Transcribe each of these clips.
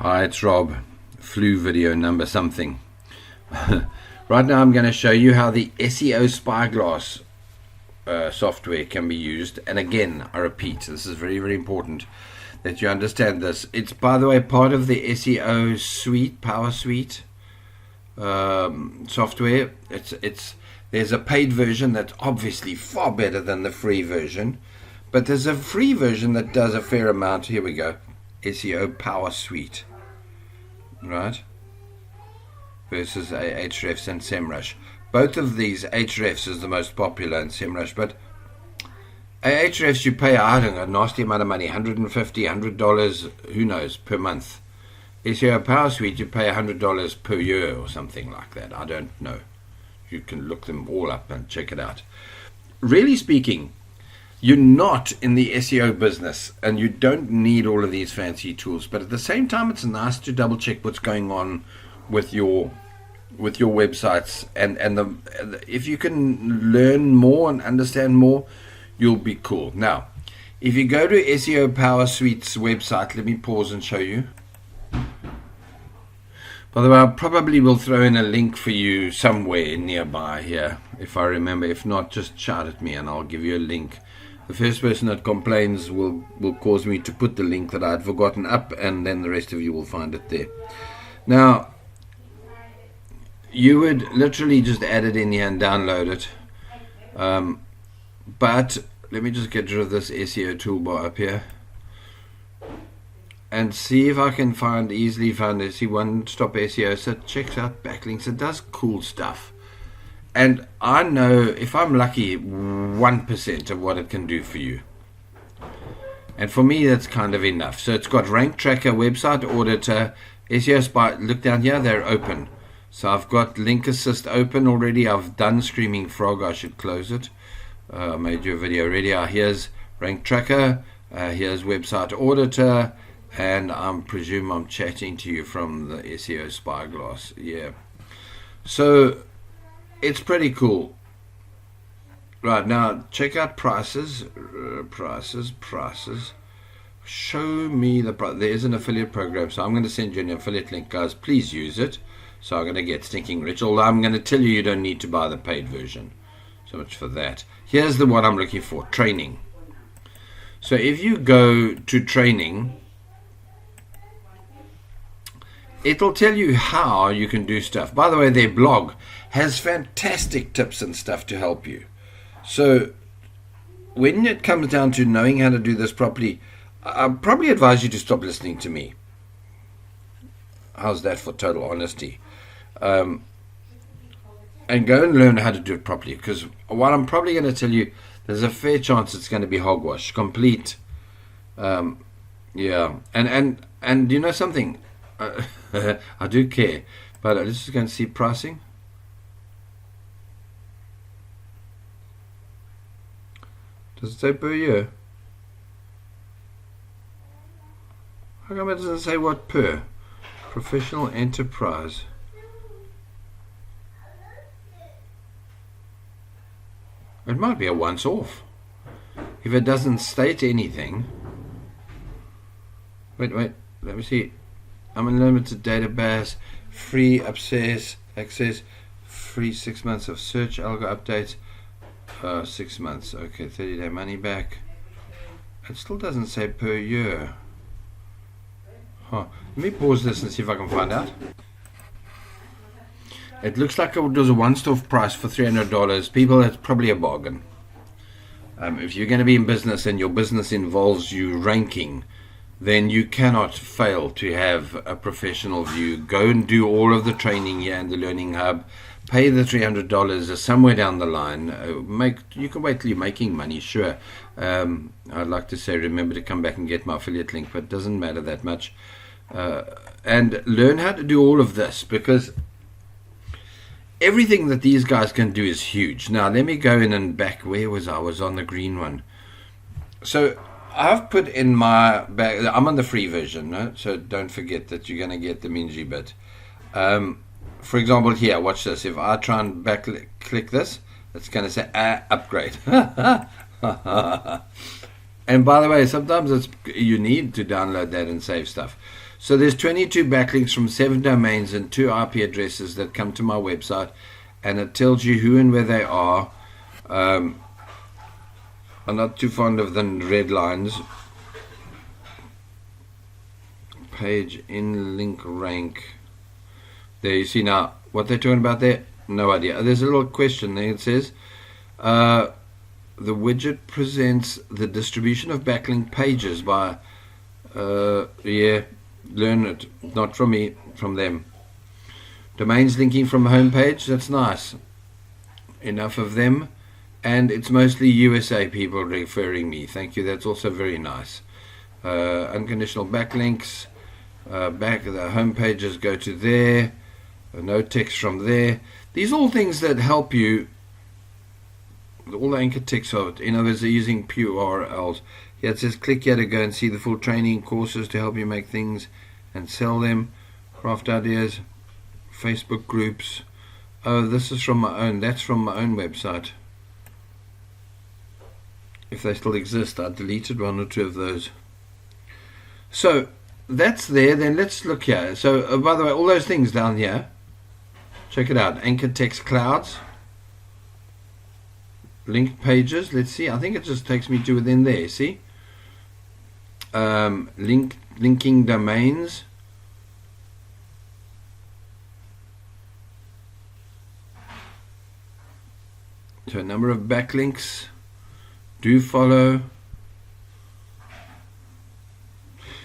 Hi, it's Rob, flu video number something. Right now I'm going to show you how the SEO spyglass software can be used. And again, I repeat, this is very, very important that you understand this. It's, by the way, part of the SEO suite, Power Suite software. There's a paid version that's obviously far better than the free version, but there's a free version that does a fair amount. Here we go, SEO Power Suite, right? Versus Ahrefs and SEMrush. Both of these, Ahrefs is the most popular and SEMrush, but Ahrefs you pay, I don't know, a nasty amount of money, $150, $100, who knows, per month. SEO Power Suite you pay $100 per year or something like that. I don't know. You can look them all up and check it out. Really speaking, you're not in the SEO business and you don't need all of these fancy tools, but at the same time it's nice to double check what's going on with your websites, and if you can learn more and understand more, you'll be cool. Now, if you go to SEO Power Suite's website, let me pause and show you. By the way, I probably will throw in a link for you somewhere nearby here, if I remember. If not, just shout at me and I'll give you a link. The first person that complains will cause me to put the link that I had forgotten up, and then the rest of you will find it there. Now, you would literally just add it in here and download it. But let me just get rid of this SEO toolbar up here and see if I can easily find it. See, one-stop SEO. So it checks out backlinks. It does cool stuff. And I know, if I'm lucky, 1% of what it can do for you. And for me, that's kind of enough. So it's got rank tracker, website auditor, SEO spy. Look down here, they're open. So I've got link assist open already. I've done Screaming Frog. I should close it. I made you a video already. Here's rank tracker. Here's website auditor. And I presume I'm chatting to you from the SEO spyglass. Yeah. So it's pretty cool. Right, now check out prices. Prices. Show me the price. There's an affiliate program. So I'm going to send you an affiliate link, guys. Please use it. So I'm going to get stinking rich. Although I'm going to tell you don't need to buy the paid version. So much for that. Here's the one I'm looking for. Training. So if you go to training, it'll tell you how you can do stuff. By the way, their blog has fantastic tips and stuff to help you. So when it comes down to knowing how to do this properly, I'll probably advise you to stop listening to me. How's that for total honesty? And go and learn how to do it properly, because what I'm probably going to tell you, there's a fair chance it's going to be hogwash, complete. Yeah, and you know something, I do care, but let's just go and see pricing. Does it say per year? How come it doesn't say what per? Professional enterprise. It might be a once off. If it doesn't state anything. Wait, let me see. Unlimited database, free access, free 6 months of search algo updates, 6 months, okay, 30-day money back. It still doesn't say per year. Huh. Let me pause this and see if I can find out. It looks like it was a one-stop price for $300. People, that's probably a bargain. If you're going to be in business and your business involves you ranking, then you cannot fail to have a professional view. Go and do all of the training here in the Learning Hub. Pay the $300 somewhere down the line. You can wait till you're making money, sure. I'd like to say remember to come back and get my affiliate link, but it doesn't matter that much. And learn how to do all of this, because everything that these guys can do is huge. Now let me go in and back. Where was I? I was on the green one. So I've put in my back. I'm on the free version, no? So don't forget that you're going to get the mingy bit. For example, here, watch this. If I try and click this, it's going to say upgrade. And by the way, sometimes you need to download that and save stuff. So there's 22 backlinks from 7 domains and 2 IP addresses that come to my website, and it tells you who and where they are. I'm not too fond of the red lines. Page in link rank. There you see now what they're talking about there. No idea. There's a little question there. It says the widget presents the distribution of backlink pages by yeah, learn it, not from me, from them. Domains linking from home page, that's nice. Enough of them. And it's mostly USA people referring me. Thank you, that's also very nice. Unconditional backlinks. Back the home pages go to there. No text from there. These are all things that help you. All the anchor text of it. In other words, they're using pure URLs. Here it says click here to go and see the full training courses to help you make things and sell them. Craft ideas. Facebook groups. Oh, this is from my own. That's from my own website. If they still exist, I deleted 1 or 2 of those. So that's there. Then let's look here. So by the way, all those things down here, check it out. Anchor text clouds, linked pages. Let's see. I think it just takes me to within there. See, linking domains. So a number of backlinks. Do follow.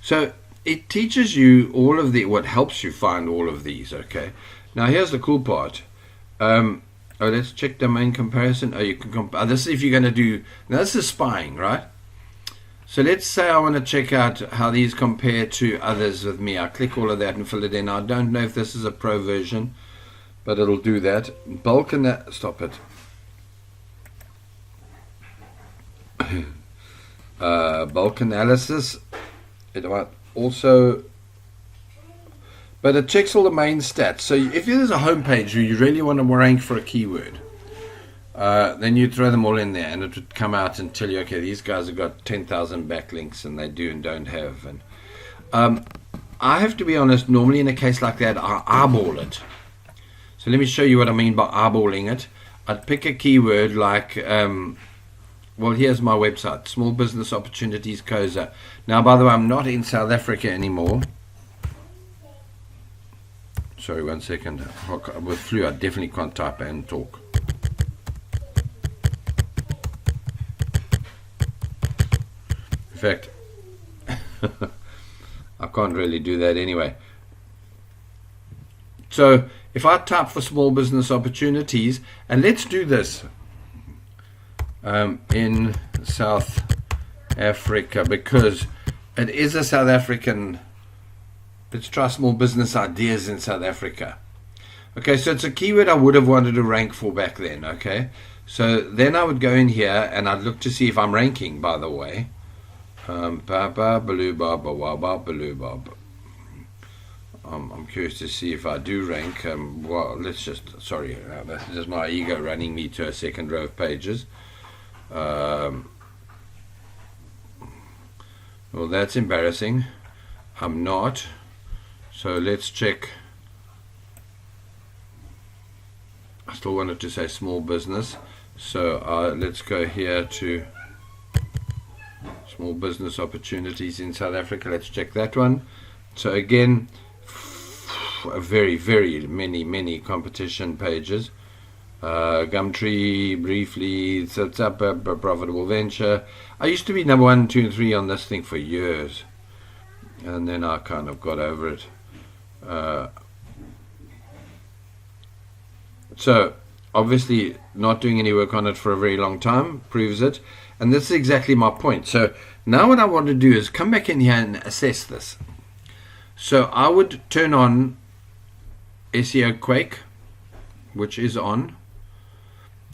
So it teaches you all of what helps you find all of these. Okay. Now here's the cool part. Let's check domain comparison. You can this is if you're going to do. Now this is spying, right? So let's say I want to check out how these compare to others with me. I click all of that and fill it in. I don't know if this is a pro version, but it'll do that. Bulk and that. Stop it. Bulk analysis. It might also, but it checks all the main stats. So if there's a home page where you really want to rank for a keyword, then you throw them all in there, and it would come out and tell you, okay, these guys have got 10,000 backlinks, and they do and don't have. And I have to be honest. Normally, in a case like that, I eyeball it. So let me show you what I mean by eyeballing it. I'd pick a keyword like. Well, here's my website, Small Business Opportunities COSA. Now, by the way, I'm not in South Africa anymore. Sorry, 1 second. With flu, I definitely can't type and talk. In fact, I can't really do that anyway. So, if I type for Small Business Opportunities, and let's do this. In South Africa, because it is a South African. Let's try small business ideas in South Africa. Okay, so it's a keyword I would have wanted to rank for back then. Okay, so then I would go in here and I'd look to see if I'm ranking, by the way. I'm curious to see if I do rank. Well, let's just, sorry, that's just my ego running me to a second row of pages. Well, that's embarrassing. I'm not. So let's check. I still wanted to say small business. So let's go here to small business opportunities in South Africa. Let's check that one. So again, very, very many competition pages. Gumtree, briefly, sets up a profitable venture. I used to be number 1, 2, and 3 on this thing for years, and then I kind of got over it. So obviously not doing any work on it for a very long time proves it, and this is exactly my point. So now what I want to do is come back in here and assess this. So I would turn on SEO Quake, which is on.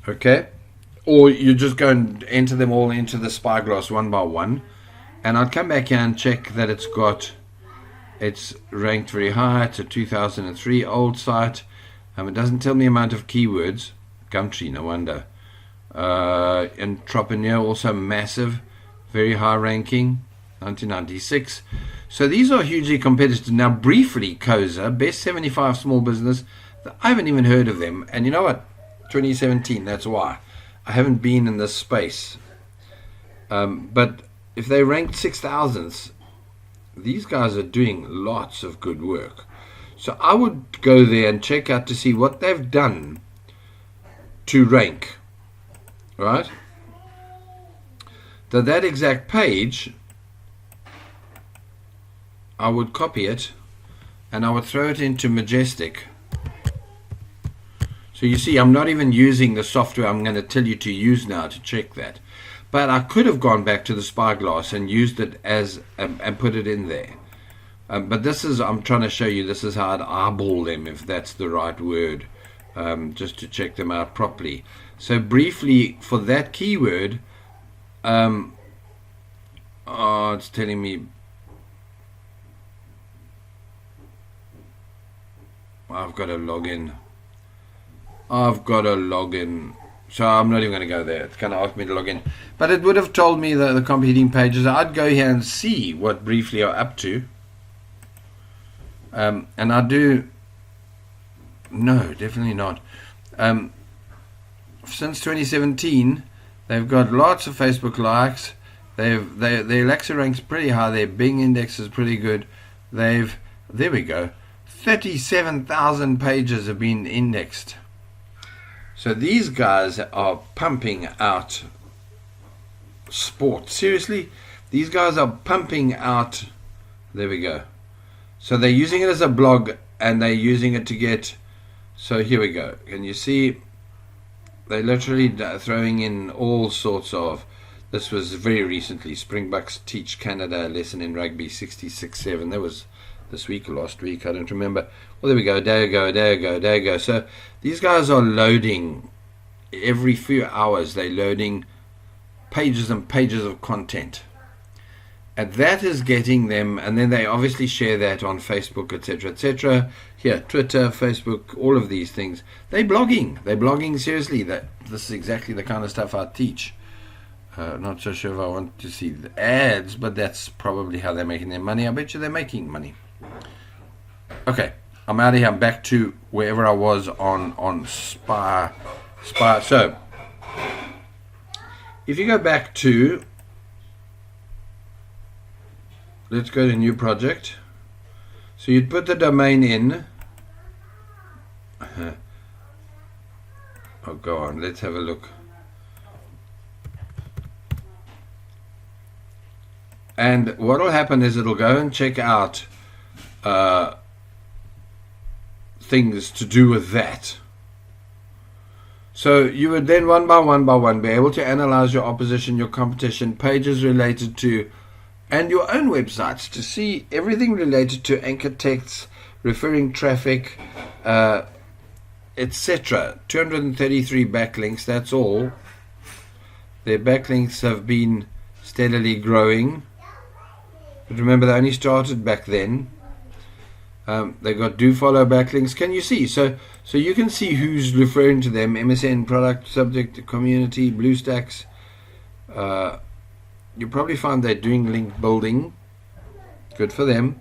Okay, or you just go and enter them all into the spyglass one by one, and I'd come back here and check that it's ranked very high. It's a 2003 old site. It doesn't tell me amount of keywords. Gumtree, no wonder. Entrepreneur, also massive, very high ranking, 1996. So these are hugely competitive. Now, briefly, Koza, best 75 small business. I haven't even heard of them. And you know what? 2017, that's why. I haven't been in this space. But if they ranked 6,000s, these guys are doing lots of good work. So I would go there and check out to see what they've done to rank. Right? So that exact page, I would copy it and I would throw it into Majestic. So you see, I'm not even using the software I'm going to tell you to use now to check that. But I could have gone back to the spyglass and used it as and put it in there. But this is, I'm trying to show you, this is how I'd eyeball them, if that's the right word, just to check them out properly. So briefly, for that keyword, it's telling me I've got to log in. So I'm not even going to go there. It's going to ask me to log in. But it would have told me the competing pages. I'd go here and see what Briefly are up to. And I do... No, definitely not. Since 2017, they've got lots of Facebook likes. Their Alexa ranks pretty high. Their Bing index is pretty good. There we go. 37,000 pages have been indexed. So these guys are pumping out sport. Seriously, these guys are pumping out. There we go. So they're using it as a blog and they're using it to get. So here we go. Can you see? They're literally throwing in all sorts of. This was very recently. Springboks teach Canada a lesson in rugby 66-7. That was this week or last week, I don't remember. Well, there we go, there you go. So these guys are loading every few hours. They're loading pages and pages of content, and that is getting them. And then they obviously share that on Facebook, etc. Here, Twitter, Facebook, all of these things. They're blogging seriously. This is exactly the kind of stuff I teach. Not so sure if I want to see the ads, but that's probably how they're making their money. I bet you they're making money. Okay, I'm out of here. I'm back to wherever I was on Spy. So, if you go back to, let's go to new project. So you'd put the domain in. Oh, go on. Let's have a look. And what will happen is it'll go and check out things to do with that. So you would then one by one be able to analyze your opposition, your competition, pages related to, and your own websites to see everything related to anchor texts, referring traffic, etc. 233 backlinks, that's all. Their backlinks have been steadily growing. But remember, they only started back then. They got do follow backlinks. Can you see? So you can see who's referring to them. MSN, product, subject, community, BlueStacks. You probably find they're doing link building. Good for them.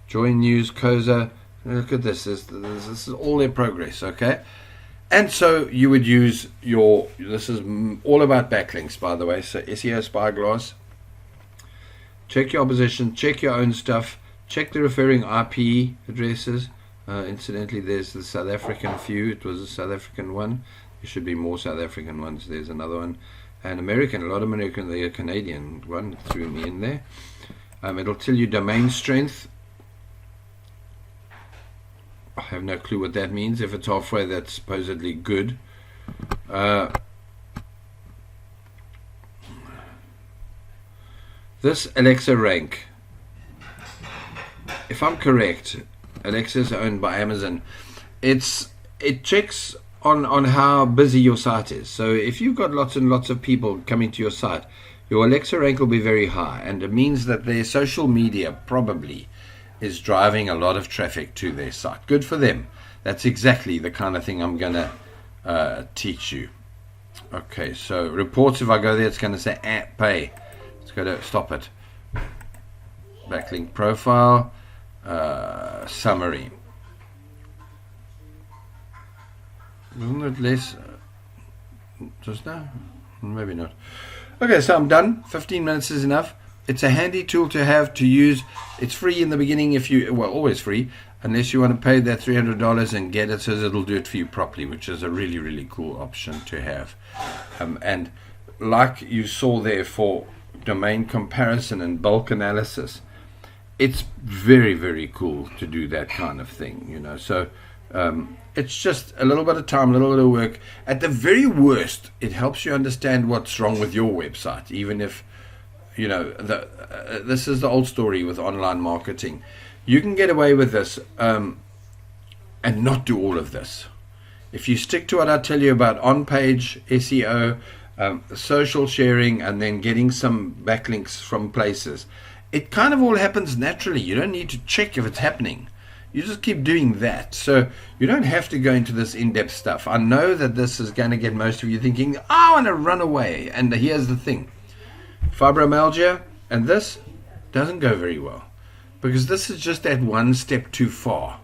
Join News, Koza. Look at this. This is all their progress, okay? And so you would use your, this is all about backlinks, by the way. So SEO Spyglass. Check your opposition, check your own stuff, check the referring IP addresses. Incidentally, there's the South African few. It was a South African one. There should be more South African ones. There's another one. And American, a lot of American, the Canadian one threw me in there. It'll tell you domain strength. I have no clue what that means. If it's halfway, that's supposedly good. This Alexa rank, if I'm correct, Alexa is owned by Amazon. It checks on how busy your site is. So if you've got lots and lots of people coming to your site, your Alexa rank will be very high, and it means that their social media probably is driving a lot of traffic to their site. Good for them. That's exactly the kind of thing I'm going to teach you. Okay, so reports, if I go there, it's going to say pay. Let's go to stop it. Backlink profile, summary. Isn't it less just now? Maybe not. Okay, so I'm done. 15 minutes is enough. It's a handy tool to have, to use. It's free in the beginning, if you, well, always free, unless you want to pay that $300 and get it so that it'll do it for you properly, which is a really, really cool option to have. And like you saw there for domain comparison and bulk analysis, it's very, very cool to do that kind of thing, you know. So it's just a little bit of time, a little bit of work. At the very worst, it helps you understand what's wrong with your website, even if, you know, this is the old story with online marketing. You can get away with this and not do all of this. If you stick to what I tell you about on-page SEO, social sharing, and then getting some backlinks from places, it kind of all happens naturally. You don't need to check if it's happening. You just keep doing that. So you don't have to go into this in-depth stuff. I know that this is going to get most of you thinking, I want to run away. And here's the thing. Fibromyalgia and this doesn't go very well, because this is just that one step too far.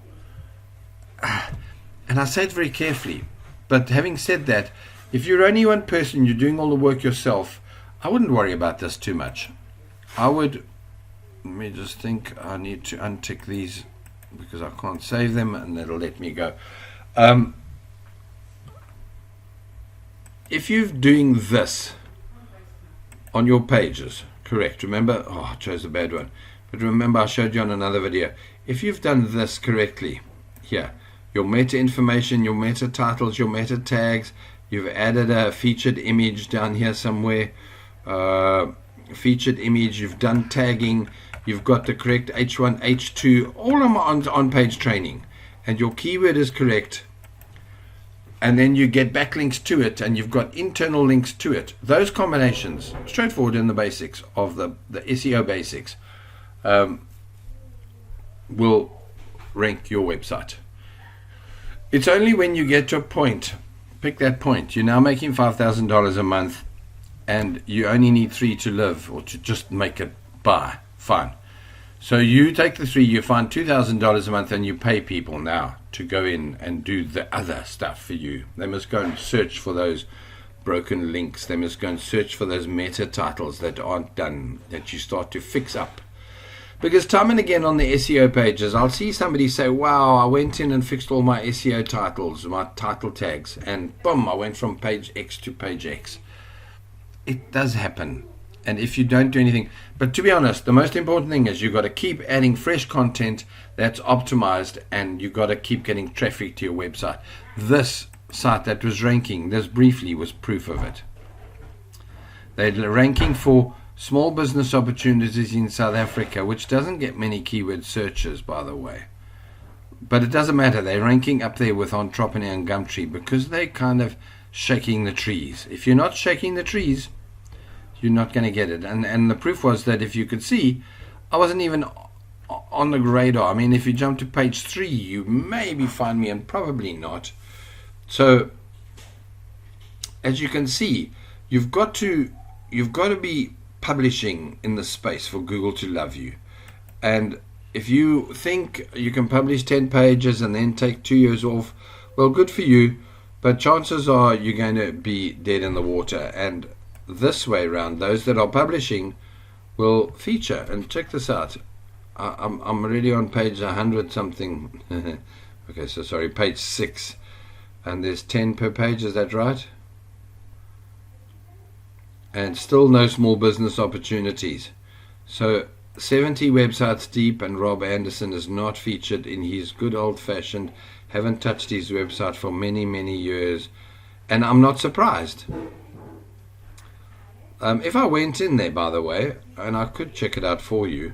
And I say it very carefully. But having said that, if you're only one person, you're doing all the work yourself, I wouldn't worry about this too much. I would, let me just think, I need to untick these because I can't save them and it'll let me go. If you're doing this on your pages, correct, remember, I chose a bad one, but remember I showed you on another video, if you've done this correctly, here, your meta information, your meta titles, your meta tags, you've added a featured image down here somewhere, featured image, you've done tagging, you've got the correct H1, H2, all on page training, and your keyword is correct, and then you get backlinks to it, and you've got internal links to it. Those combinations, straightforward in the basics of the SEO basics, will rank your website. It's only when you get to a point, pick that point, you're now making $5,000 a month, and you only need 3 to live, or to just make it by, fine. So you take the 3, you find $2,000 a month, and you pay people now to go in and do the other stuff for you. They must go and search for those broken links. They must go and search for those meta titles that aren't done, that you start to fix up. Because time and again on the SEO pages, I'll see somebody say, wow, I went in and fixed all my SEO titles, my title tags, and boom, I went from page X to page X. It does happen. And if you don't do anything, but to be honest, the most important thing is you've got to keep adding fresh content that's optimized, and you've got to keep getting traffic to your website. This site that was ranking, this briefly was proof of it. They're ranking for small business opportunities in South Africa, which doesn't get many keyword searches, by the way. But it doesn't matter. They're ranking up there with Entrepreneur and Gumtree because they're kind of shaking the trees. If you're not shaking the trees, you're not going to get it. And the proof was that, if you could see, I wasn't even on the radar. I mean, if you jump to page 3, you maybe find me, and probably not. So as you can see, you've got to be publishing in the space for Google to love you. And if you think you can publish 10 pages and then take 2 years off, well, good for you, but chances are you're going to be dead in the water. And this way around, those that are publishing will feature. And check this out, I'm already on page 100 something. Okay, so sorry, page 6, and there's 10 per page, is that right? And still no small business opportunities. So 70 websites deep, and Rob Anderson is not featured in his good old-fashioned, haven't touched his website for many years, and I'm not surprised. If I went in there, by the way, and I could check it out for you,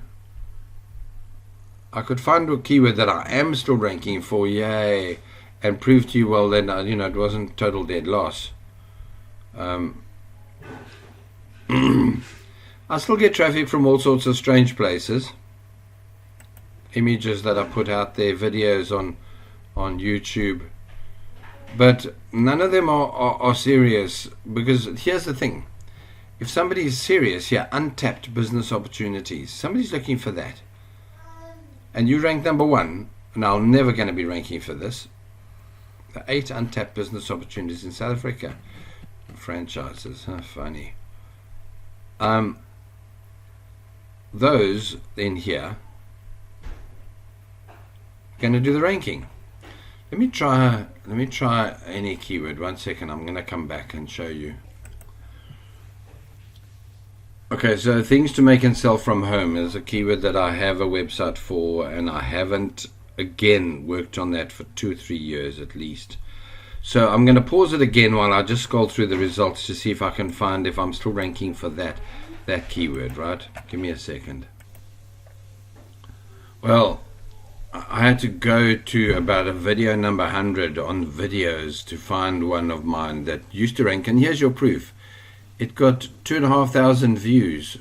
I could find a keyword that I am still ranking for, yay, and prove to you, well, then, you know, it wasn't total dead loss. I still get traffic from all sorts of strange places, images that I put out there, videos on YouTube, but none of them are serious, because here's the thing. If somebody is serious here, untapped business opportunities, somebody's looking for that, and you rank number 1, and I'm never going to be ranking for this, the 8 untapped business opportunities in South Africa. Franchises, funny. Those in here going to do the ranking. Let me try any keyword. 1 second, I'm going to come back and show you. Okay, so things to make and sell from home is a keyword that I have a website for, and I haven't again worked on that for 2 or 3 years at least. So I'm going to pause it again while I just scroll through the results to see if I can find if I'm still ranking for that keyword, right? Give me a second. Well, I had to go to about a video number 100 on videos to find one of mine that used to rank, and here's your proof. It got 2,500 views,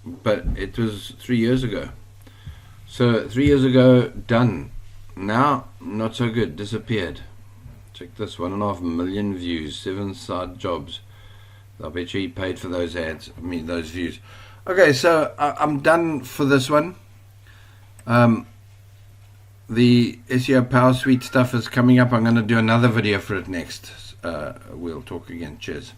but it was 3 years ago. So 3 years ago, done. Now, not so good, disappeared. Check this, 1.5 million views, 7 side jobs. I bet you he paid for those ads, those views. Okay, so I'm done for this one. The SEO Power Suite stuff is coming up. I'm going to do another video for it next. We'll talk again. Cheers.